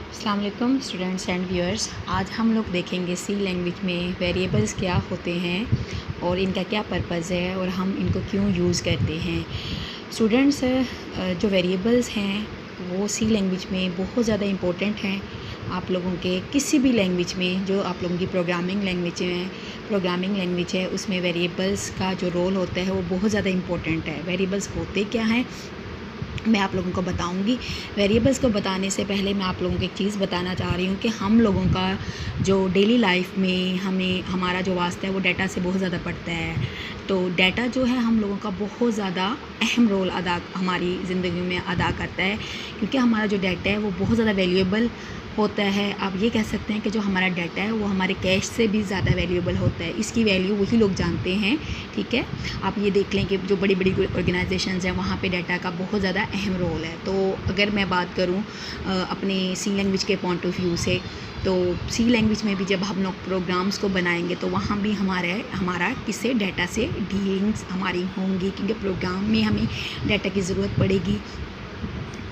अस्सलाम वालेकुम students and viewers. आज हम लोग देखेंगे सी लैंग्वेज में वेरिएबल्स क्या होते हैं और इनका क्या पर्पज़ है और हम इनको क्यों यूज़ करते हैं। स्टूडेंट्स, जो वेरिएबल्स हैं वो सी लैंग्वेज में बहुत ज़्यादा इम्पोर्टेंट हैं। आप लोगों के किसी भी लैंग्वेज में, जो आप लोगों की प्रोग्रामिंग लैंग्वेज है उसमें वेरिएबल्स का जो रोल होता है वो बहुत ज़्यादा इम्पोर्टेंट है। वेरिएबल्स होते क्या हैं मैं आप लोगों को बताऊंगी। वेरिएबल्स को बताने से पहले मैं आप लोगों को एक चीज़ बताना चाह रही हूँ कि हम लोगों का जो डेली लाइफ में हमारा जो वास्ता है वो डाटा से बहुत ज़्यादा पड़ता है। तो डाटा जो है हम लोगों का बहुत ज़्यादा अहम रोल हमारी ज़िंदगी में अदा करता है, क्योंकि हमारा जो डाटा है वो बहुत ज़्यादा वैल्यूएबल होता है। आप ये कह सकते हैं कि जो हमारा डाटा है वो हमारे कैश से भी ज़्यादा वैल्यूएबल होता है। इसकी वैल्यू वही लोग जानते हैं, ठीक है। आप ये देख लें कि जो बड़ी बड़ी ऑर्गेनाइजेशंस हैं वहाँ पे डाटा का बहुत ज़्यादा अहम रोल है। तो अगर मैं बात करूँ अपने सी लैंग्वेज के पॉइंट ऑफ व्यू से, तो सी लैंग्वेज में भी जब हम लोग प्रोग्राम्स को बनाएंगे तो वहाँ भी हमारा किससे डाटा से डीलिंग्स हमारी होंगी, क्योंकि प्रोग्राम में हमें डाटा की ज़रूरत पड़ेगी।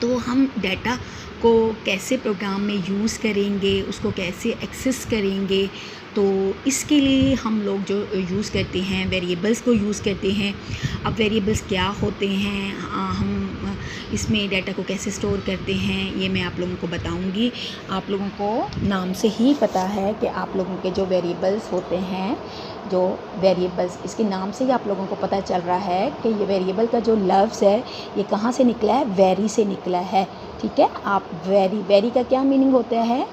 तो हम डाटा को कैसे प्रोग्राम में यूज़ करेंगे, उसको कैसे एक्सेस करेंगे, तो इसके लिए हम लोग जो यूज़ करते हैं वेरिएबल्स को यूज़ करते हैं। अब वेरिएबल्स क्या होते हैं, हम इसमें डाटा को कैसे स्टोर करते हैं, ये मैं आप लोगों को बताऊंगी। आप लोगों को नाम से ही पता है कि आप लोगों के जो वेरिएबल्स होते हैं, जो वेरिएबल्स, इसके नाम से ही आप लोगों को पता चल रहा है कि ये वेरिएबल का जो लफ्ज़ है ये कहाँ से निकला है, वेरी से निकला है, ठीक है। आप वेरी का क्या मीनिंग होता है,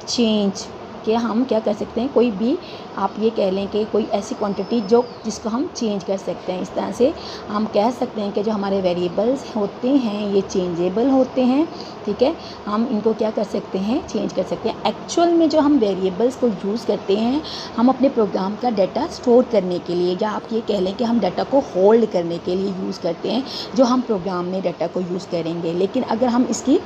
चेंज। कि हम क्या कर सकते हैं, कोई भी आप ये कह लें कि कोई ऐसी क्वांटिटी जिसको हम चेंज कर सकते हैं। इस तरह से हम कह सकते हैं कि जो हमारे वेरिएबल्स होते हैं ये चेंजेबल होते हैं, ठीक है। हम इनको क्या कर सकते हैं, चेंज कर सकते हैं। एक्चुअल में जो हम वेरिएबल्स को यूज़ करते हैं हम अपने प्रोग्राम का डाटा स्टोर करने के लिए, या आप ये कह लें कि हम डाटा को होल्ड करने के लिए यूज़ करते हैं, जो हम प्रोग्राम में डाटा को यूज़ करेंगे। लेकिन अगर हम इसकी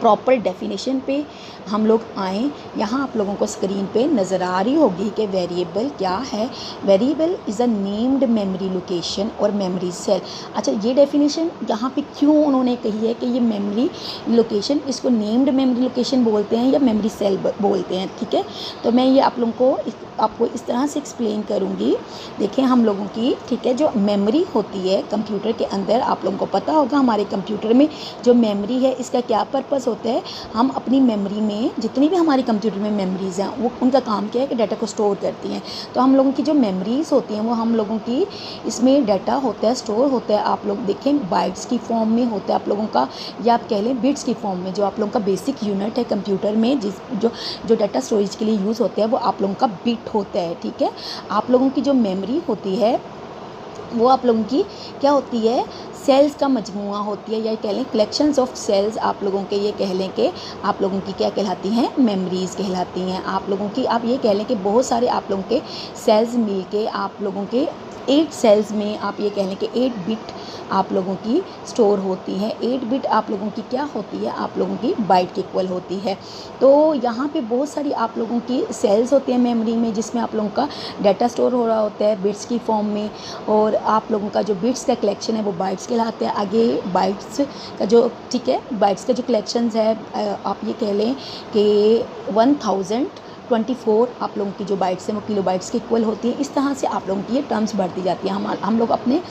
प्रॉपर डेफिनेशन पे हम लोग आएँ, यहाँ आप लोगों को स्क्रीन पे नज़र आ रही होगी कि वेरिएबल क्या है। Variable is a named memory location और मेमोरी सेल। अच्छा, ये डेफिनेशन यहाँ पे क्यों उन्होंने कही है कि ये मेमोरी लोकेशन, इसको नेम्ड मेमोरी लोकेशन बोलते हैं या मेमोरी सेल बोलते हैं, ठीक है। तो मैं ये आप लोगों को आपको इस तरह से एक्सप्लेन करूँगी। देखें हम लोगों की, ठीक है, जो मेमोरी होती है कंप्यूटर के अंदर, आप लोगों को पता होगा हमारे कंप्यूटर में जो मेमोरी है इसका क्या पर्पस होता है। हम अपनी मेमोरी में जितनी भी हमारी कंप्यूटर में मेमोरीज़ हैं वो उनका काम क्या है कि डाटा को स्टोर करती हैं। तो हम लोगों की जो मेमोरीज़ होती हैं वो हम लोगों की इसमें डाटा होता है, स्टोर होता है। आप लोग देखें बाइट्स की फॉर्म में होता है आप लोगों का, या आप कह लें बिट्स की फॉर्म में। जो आप लोगों का बेसिक यूनिट है कंप्यूटर में, जो डाटा स्टोरेज के लिए यूज़ होता है वो आप लोगों का बिट होता है, ठीक है। आप लोगों की जो मेमोरी होती है वो आप लोगों की क्या होती है, सेल्स का मजमूआ होती है, या कह लें कलेक्शंस ऑफ सेल्स। आप लोगों के ये कह लें कि आप लोगों की क्या कहलाती हैं, मेमोरीज़ कहलाती हैं। आप लोगों की आप ये कह लें कि बहुत सारे आप लोगों के सेल्स मिलके आप लोगों के 8 सेल्स में आप ये कह लें कि 8 बिट आप लोगों की स्टोर होती है। 8 बिट आप लोगों की क्या होती है, आप लोगों की बाइट के इक्वल होती है। तो यहाँ पे बहुत सारी आप लोगों की सेल्स होती हैं मेमोरी में, जिसमें आप लोगों का डाटा स्टोर हो रहा होता है बिट्स की फॉर्म में, और आप लोगों का जो बिट्स का कलेक्शन है वो बाइट्स कहलाते हैं। आगे बाइट्स का जो, ठीक है, बाइट्स का जो कलेक्शंस है आप ये कह लें कि 1024 आप लोगों की जो बाइट्स हैं वो किलो बाइट्स के इक्वल होती है। इस तरह से आप लोगों की ये टर्म्स बढ़ती जाती है। हम लोग अपने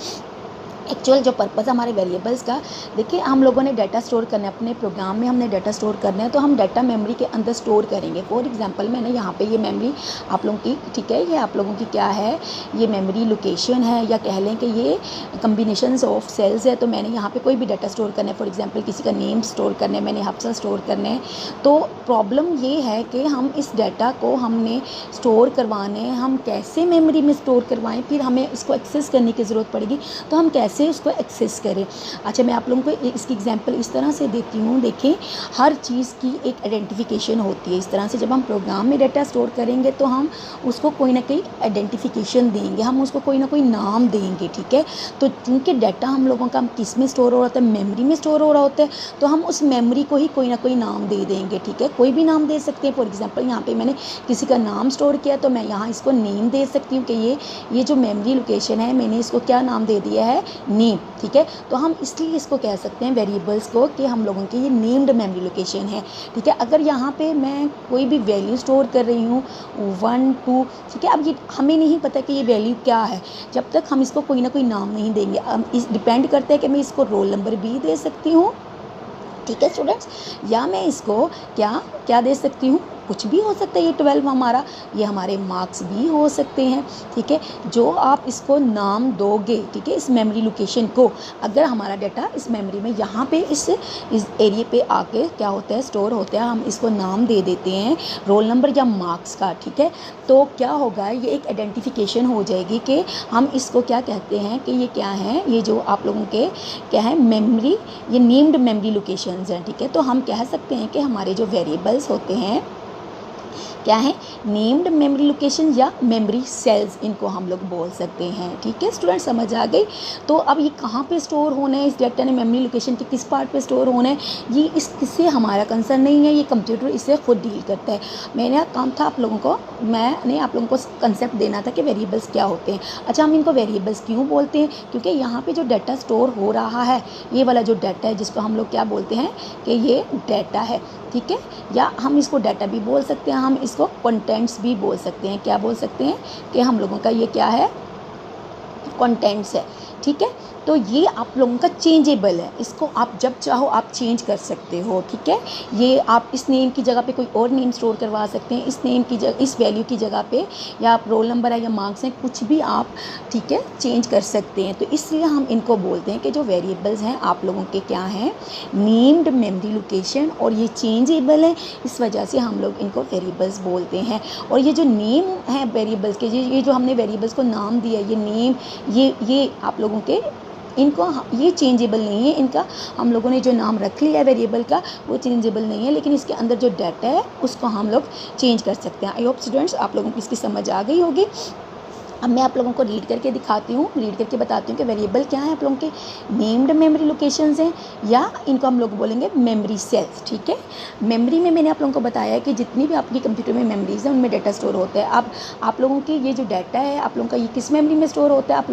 एक्चुअल जो पर्पज़ हमारे वेरिएबल्स का, देखिए हम लोगों ने डाटा स्टोर करना है अपने प्रोग्राम में, हमने डाटा स्टोर करना है तो हम डाटा मेमोरी के अंदर स्टोर करेंगे। फॉर एग्जांपल मैंने यहाँ पे ये मेमोरी आप लोगों की, ठीक है, ये आप लोगों की क्या है, ये मेमोरी लोकेशन है, या कह लें कि ये कम्बिनेशंस ऑफ सेल्स है। तो मैंने यहाँ पर कोई भी डाटा स्टोर करना है, फॉर एग्जाम्पल किसी का नेम स्टोर करना है, मैंने हफ्सा स्टोर करना है। तो प्रॉब्लम ये है कि हम इस डाटा को हमने स्टोर करवाने, हम कैसे मेमोरी में स्टोर करवाएँ, फिर हमें उसको एक्सेस करने की ज़रूरत पड़ेगी, तो हम कैसे उसको एक्सेस करें। अच्छा, मैं आप लोगों को इसकी एग्जांपल इस तरह से देती हूँ। देखें, हर चीज़ की एक आइडेंटिफिकेशन होती है। इस तरह से जब हम प्रोग्राम में डाटा स्टोर करेंगे तो हम उसको कोई ना कोई आइडेंटिफिकेशन देंगे, हम उसको कोई ना कोई नाम देंगे, ठीक है। तो चूँकि डाटा हम लोगों का किस में स्टोर हो रहा होता है, मेमोरी में स्टोर हो रहा होता है, तो हम उस मेमोरी को ही कोई ना कोई नाम दे देंगे, ठीक है। कोई भी नाम दे सकते हैं। फॉर एग्जाम्पल यहाँ पर मैंने किसी का नाम स्टोर किया तो मैं यहाँ इसको नेम दे सकती हूँ कि ये जो मेमोरी लोकेशन है मैंने इसको क्या नाम दे दिया है, नेम, ठीक है। तो हम इसलिए इसको कह सकते हैं वेरिएबल्स को कि हम लोगों की ये नेम्ड मेमोरी लोकेशन है, ठीक है। अगर यहाँ पे मैं कोई भी वैल्यू स्टोर कर रही हूँ 1 2, ठीक है, अब ये हमें नहीं पता कि ये वैल्यू क्या है जब तक हम इसको कोई ना कोई नाम नहीं देंगे। अब इस डिपेंड करता है कि मैं इसको रोल नंबर भी दे सकती हूँ, ठीक है स्टूडेंट्स, या मैं इसको क्या क्या दे सकती हूँ, कुछ भी हो सकता है। ये 12 हमारा, ये हमारे मार्क्स भी हो सकते हैं, ठीक है। जो आप इसको नाम दोगे, ठीक है, इस मेमोरी लोकेशन को, अगर हमारा डाटा इस मेमोरी में यहाँ पे इस एरिया पे आके क्या होता है स्टोर होता है, हम इसको नाम दे देते हैं रोल नंबर या मार्क्स का, ठीक है। तो क्या होगा, ये एक आइडेंटिफिकेशन हो जाएगी कि हम इसको क्या कहते हैं कि ये क्या है, ये जो आप लोगों के क्या है मेमोरी, ये नेम्ड मेमोरी लोकेशंस हैं, ठीक है। तो हम कह सकते हैं कि हमारे जो वेरिएबल्स होते हैं क्या है, नेम्ड मेमोरी लोकेशन या मेमोरी सेल्स, इनको हम लोग बोल सकते हैं, ठीक है स्टूडेंट, समझ आ गई। तो अब ये कहाँ पे स्टोर होना है, इस डाटा ने मेमोरी लोकेशन के किस पार्ट पे स्टोर होना है, ये इससे हमारा कंसर्न नहीं है, ये कंप्यूटर इससे खुद डील करता है। मेरा काम था आप लोगों को, मैंने आप लोगों को कंसेप्ट देना था कि वेरिएबल्स क्या होते हैं। अच्छा, हम इनको वेरिएबल्स क्यों बोलते हैं, क्योंकि यहाँ पर जो डाटा स्टोर हो रहा है, ये वाला जो डाटा है जिसको हम लोग क्या बोलते हैं कि ये डाटा है, ठीक है। या हम इसको डाटा भी बोल सकते हैं, हम इसको कंटेंट्स भी बोल सकते हैं। क्या बोल सकते हैं कि हम लोगों का ये क्या है, कंटेंट्स है, ठीक है। तो ये आप लोगों का चेंजेबल है, इसको आप जब चाहो आप चेंज कर सकते हो, ठीक है। ये आप इस नेम की जगह पे कोई और नेम स्टोर करवा सकते हैं, इस नेम की जगह, इस वैल्यू की जगह पे, या आप रोल नंबर है या मार्क्स हैं, कुछ भी आप, ठीक है, चेंज कर सकते हैं। तो इसलिए हम इनको बोलते हैं कि जो वेरिएबल्स हैं आप लोगों के क्या हैं, नेम्ड मेमोरी लोकेशन, और ये चेंजेबल है, इस वजह से हम लोग इनको वेरिएबल्स बोलते हैं। और ये जो नेम है वेरिएबल्स के, ये जो हमने वेरिएबल्स को नाम दिया, ये नेम, ये आप लोगों के, इनको ये चेंजेबल नहीं है, इनका हम लोगों ने जो नाम रख लिया है वेरिएबल का वो चेंजेबल नहीं है, लेकिन इसके अंदर जो डाटा है उसको हम लोग चेंज कर सकते हैं। आई होप स्टूडेंट्स आप लोगों को इसकी समझ आ गई होगी। अब मैं आप लोगों को रीड करके दिखाती हूँ, रीड करके बताती हूँ कि वेरिएबल क्या है आप लोगों के, नेम्ड मेमोरी लोकेशंस हैं, या इनको हम लोग बोलेंगे मेमोरी सेल्स, ठीक है। मेमोरी में मैंने आप लोगों को बताया है कि जितनी भी आपकी कंप्यूटर में मेमोरीज हैं उनमें डाटा स्टोर होता है। अब आप लोगों की ये जो डाटा है आप लोगों का ये किस मेमोरी में स्टोर होता है, आप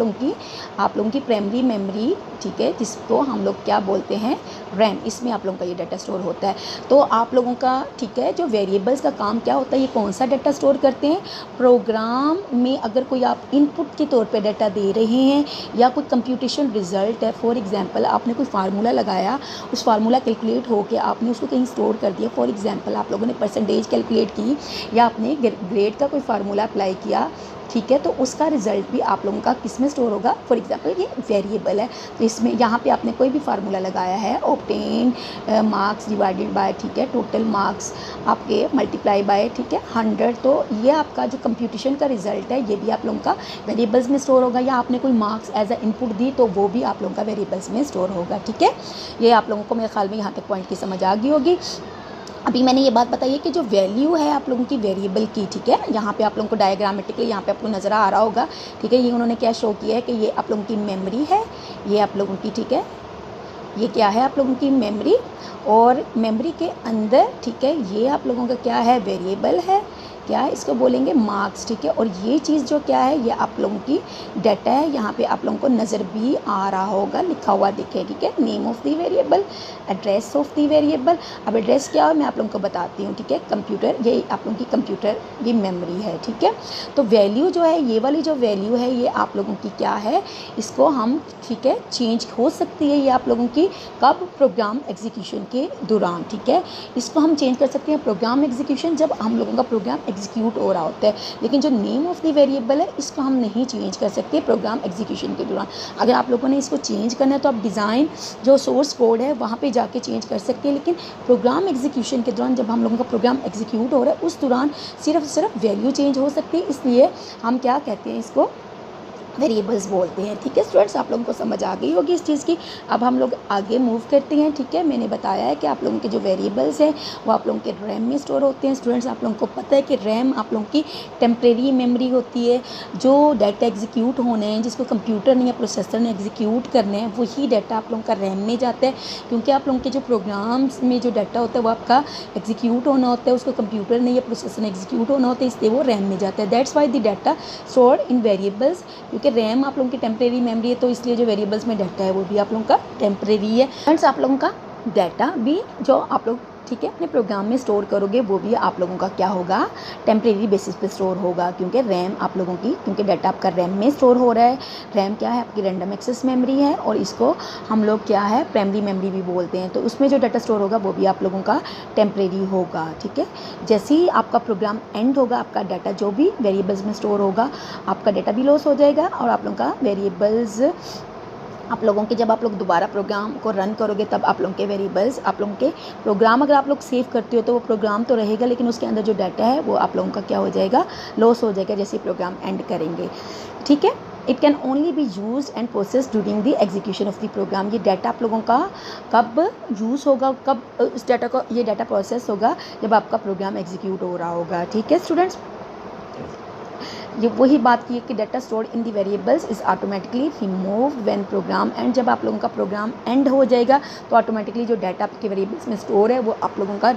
लोगों की प्राइमरी मेमोरी, ठीक है, जिसको हम लोग क्या बोलते हैं, रैम, इसमें आप लोगों का ये डाटा स्टोर होता है। तो आप लोगों का, ठीक है, जो वेरिएबल्स का काम क्या होता है, ये कौन सा डाटा स्टोर करते हैं, प्रोग्राम में अगर कोई आप इनपुट के तौर पे डाटा दे रहे हैं, या कोई कंप्यूटेशन रिजल्ट है, फॉर एग्जांपल आपने कोई फार्मूला लगाया, उस फार्मूला कैलकुलेट हो के आपने उसको कहीं स्टोर कर दिया, फॉर एग्जांपल आप लोगों ने परसेंटेज कैलकुलेट की, या आपने ग्रेड का कोई फार्मूला अप्लाई किया, ठीक है, तो उसका रिजल्ट भी आप लोगों का किस में स्टोर होगा, फॉर एग्जांपल ये वेरिएबल है, तो इसमें यहाँ पे आपने कोई भी फार्मूला लगाया है, ऑब्टेन मार्क्स डिवाइडेड बाय, ठीक है, टोटल मार्क्स आपके मल्टीप्लाई बाय, ठीक है, 100, तो ये आपका जो कंप्यूटेशन का रिजल्ट है ये भी आप लोगों का वेरिएबल्स में स्टोर होगा, या आपने कोई मार्क्स एज अ इनपुट दी तो वो भी आप लोगों का वेरिएबल्स में स्टोर होगा, ठीक है। ये आप लोगों को मेरे ख्याल में यहाँ तक पॉइंट की समझ आ गई होगी। अभी मैंने ये बात बताई है कि जो वैल्यू है आप लोगों की वेरिएबल की, ठीक है, यहाँ पे आप लोगों को डायग्रामेटिकली यहाँ पे आपको नज़र आ रहा होगा, ठीक है, ये उन्होंने क्या शो किया है कि ये आप लोगों की मेमोरी है, ये आप लोगों की, ठीक है, ये क्या है आप लोगों की मेमोरी, और मेमोरी के अंदर, ठीक है, ये आप लोगों का क्या है, वेरिएबल है, क्या है, इसको बोलेंगे मार्क्स, ठीक है। और ये चीज़ जो क्या है, ये आप लोगों की डाटा है, यहाँ पे आप लोगों को नज़र भी आ रहा होगा, लिखा हुआ दिखे, ठीक है, name of the variable, address of the variable. अब एड्रेस क्या है मैं आप लोगों को बताती हूँ, ठीक है, कंप्यूटर, ये आप लोगों की कंप्यूटर की मेमोरी है, ठीक है। तो वैल्यू जो है, ये वाली जो वैल्यू है ये आप लोगों की क्या है, इसको हम, ठीक है, चेंज हो सकती है, ये आप लोगों की कब, प्रोग्राम एग्जीक्यूशन के दौरान, ठीक है, इसको हम चेंज कर सकते हैं प्रोग्राम एग्जीक्यूशन, जब हम लोगों का प्रोग्राम एग्जीक्यूट हो रहा होता है, लेकिन जो नेम ऑफ द वेरिएबल है इसको हम नहीं चेंज कर सकते प्रोग्राम एग्जीक्यूशन के दौरान। अगर आप लोगों ने इसको चेंज करना है तो आप डिज़ाइन जो सोर्स कोड है वहाँ पे जाके चेंज कर सकते हैं, लेकिन प्रोग्राम एग्जीक्यूशन के दौरान जब हम लोगों का प्रोग्राम एग्जीक्यूट हो रहा है उस दौरान सिर्फ वैल्यू चेंज हो सकती है, इसलिए हम क्या कहते हैं, इसको वेरिएबल्स बोलते हैं, ठीक है स्टूडेंट्स, आप लोगों को समझ आ गई होगी इस चीज़ की। अब हम लोग आगे मूव करते हैं, ठीक है। मैंने बताया है कि आप लोगों के जो वेरिएबल्स हैं वो आप लोगों के रैम में स्टोर होते हैं। स्टूडेंट्स, आप लोगों को पता है कि रैम आप लोगों की टेम्प्रेरी मेमोरी होती है, जो डाटा एग्जीक्यूट होने हैं, जिसको कंप्यूटर ने या प्रोसेसर ने एग्जीक्यूट करने हैं, वही डाटा आप लोगों का रैम में जाता है, क्योंकि आप लोगों के जो प्रोग्राम्स में जो डाटा होता है वो आपका एग्जीक्यूट होना होता है, उसको कंप्यूटर ने या प्रोसेसर ने एग्जीक्यूट होना होता है, इसलिए वो रैम में जाता है। That's why the data stored in variables, क्योंकि क्योंकि रैम आप लोगों की टेम्प्रेरी मेमोरी है, तो इसलिए जो वेरिएबल्स में डाटा है वो भी आप लोगों का टेम्प्रेरी है। फ्रेंड्स, आप लोगों का डाटा भी जो आप लोग ठीक है अपने प्रोग्राम में स्टोर करोगे वो भी आप लोगों का क्या होगा, टेम्प्रेरी बेसिस पे स्टोर होगा, क्योंकि रैम आप लोगों की, क्योंकि डाटा आपका रैम में स्टोर हो रहा है। रैम क्या है, आपकी रैंडम एक्सेस मेमोरी है, और इसको हम लोग क्या है, प्राइमरी मेमोरी भी बोलते हैं। तो उसमें जो डाटा स्टोर होगा वो भी आप लोगों का टेम्प्रेरी होगा। ठीक है, जैसे ही आपका प्रोग्राम एंड होगा, आपका डाटा जो भी वेरिएबल्स में स्टोर होगा, आपका डाटा भी लॉस हो जाएगा, और आप लोगों का वेरिएबल्स, आप लोगों के जब आप लोग दोबारा प्रोग्राम को रन करोगे तब आप लोगों के वेरिएबल्स, आप लोगों के प्रोग्राम अगर आप लोग सेव करते हो तो वो प्रोग्राम तो रहेगा, लेकिन उसके अंदर जो डाटा है वो आप लोगों का क्या हो जाएगा, लॉस हो जाएगा जैसे प्रोग्राम एंड करेंगे। ठीक है, it can only be use and process during the execution of the program. ये डाटा आप लोगों का कब यूज़ होगा, कब उस डाटा को, ये डाटा प्रोसेस होगा जब आपका प्रोग्राम एग्जीक्यूट हो रहा होगा। ठीक है स्टूडेंट्स, ये वही बात की है कि data stored in the variables is automatically remove when program end, जब आप लोगों का प्रोग्राम एंड हो जाएगा तो ऑटोमेटिकली जो डाटा आपके वेरिएबल्स में स्टोर है वो आप लोगों का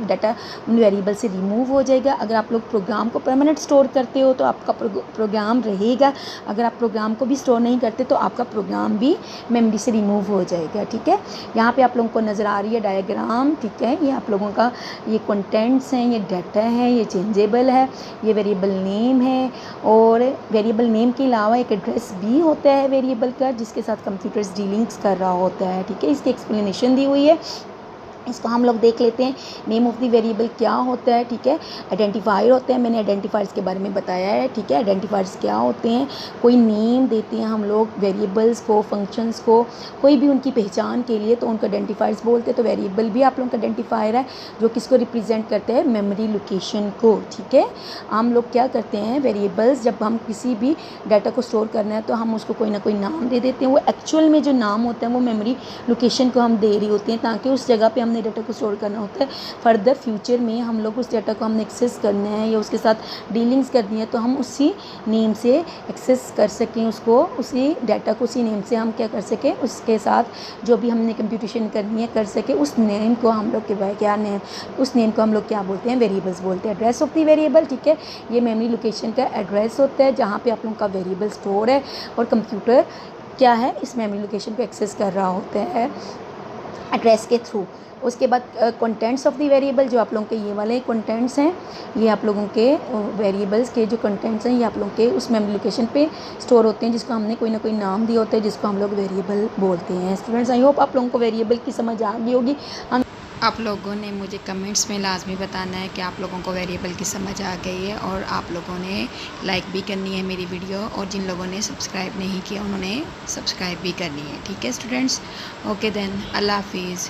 डाटा उन वेरिएबल से रिमूव हो जाएगा। अगर आप लोग प्रोग्राम को परमानेंट स्टोर करते हो तो आपका प्रोग्राम रहेगा, अगर आप प्रोग्राम को भी स्टोर नहीं करते तो आपका प्रोग्राम भी मेमोरी से रिमूव हो जाएगा। ठीक है, यहाँ पर आप लोगों को नज़र आ रही है डायग्राम। ठीक है, ये आप लोगों का ये कंटेंट्स हैं, ये डाटा है, ये चेंजेबल है, ये वेरिएबल नेम है, और वेरिएबल नेम के अलावा एक एड्रेस भी होता है वेरिएबल का जिसके साथ कंप्यूटर्स डीलिंग्स कर रहा होता है। ठीक है, इसकी एक्सप्लेनेशन दी हुई है, इसको हम लोग देख लेते हैं। नेम ऑफ़ द वेरिएबल क्या होता है। ठीक है, आइडेंटिफायर होते हैं, मैंने आइडेंटिफायर्स के बारे में बताया है। ठीक है, आइडेंटिफायर्स क्या होते हैं, कोई नेम देते हैं हम लोग वेरिएबल्स को, फंक्शंस को, कोई भी उनकी पहचान के लिए, तो उनको आइडेंटिफायर्स बोलते हैं। तो वेरिएबल भी आप लोगों का आइडेंटिफायर है जो किसको रिप्रेजेंट करते हैं, मेमोरी लोकेशन को। ठीक है, हम लोग क्या करते हैं, वेरिएबल्स जब हम किसी भी डाटा को स्टोर करना है तो हम उसको कोई ना कोई नाम दे देते हैं। वो एक्चुअल में जो नाम होता है वो मेमोरी लोकेशन को हम दे रही होते हैं, ताकि उस जगह पे हमने डाटा को स्टोर करना होता है। फर्दर फ्यूचर में हम लोग उस डाटा को हमने एक्सेस करना है या उसके साथ डीलिंग्स करनी है तो हम उसी नेम से एक्सेस कर सकें उसको, उसी डाटा को उसी नेम से हम क्या कर सकें, उसके साथ जो भी हमने कंप्यूटेशन करनी है कर सके। उस नेम को हम लोग के क्या नेम, उस नेम को हम लोग क्या बोलते हैं, वेरिएबल्स बोलते हैं। एड्रेस ऑफ द वेरिएबल, ठीक है, ये मेमोरी लोकेशन का एड्रेस होता है जहाँ पे आप लोगों का वेरिएबल स्टोर है, और कंप्यूटर क्या है, इस मेमोरी लोकेशन को एक्सेस कर रहा होता है एड्रेस के थ्रू। उसके बाद कंटेंट्स ऑफ द वेरिएबल, जो आप लोगों के ये वाले कंटेंट्स हैं, ये आप लोगों के वेरिएबल्स के जो कंटेंट्स हैं ये आप लोगों के उस मेमोरी लोकेशन पे स्टोर होते हैं, जिसको हमने कोई ना कोई नाम दिया होता है, जिसको हम लोग वेरिएबल बोलते हैं। स्टूडेंट्स, आई होप आप लोगों को वेरिएबल की समझ आ गई होगी। आप लोगों ने मुझे कमेंट्स में लाजमी बताना है कि आप लोगों को वेरिएबल की समझ आ गई है, और आप लोगों ने लाइक भी करनी है मेरी वीडियो, और जिन लोगों ने सब्सक्राइब नहीं किया उन्होंने सब्सक्राइब भी करनी है। ठीक है स्टूडेंट्स, ओके देन, अल्लाह हाफिज़।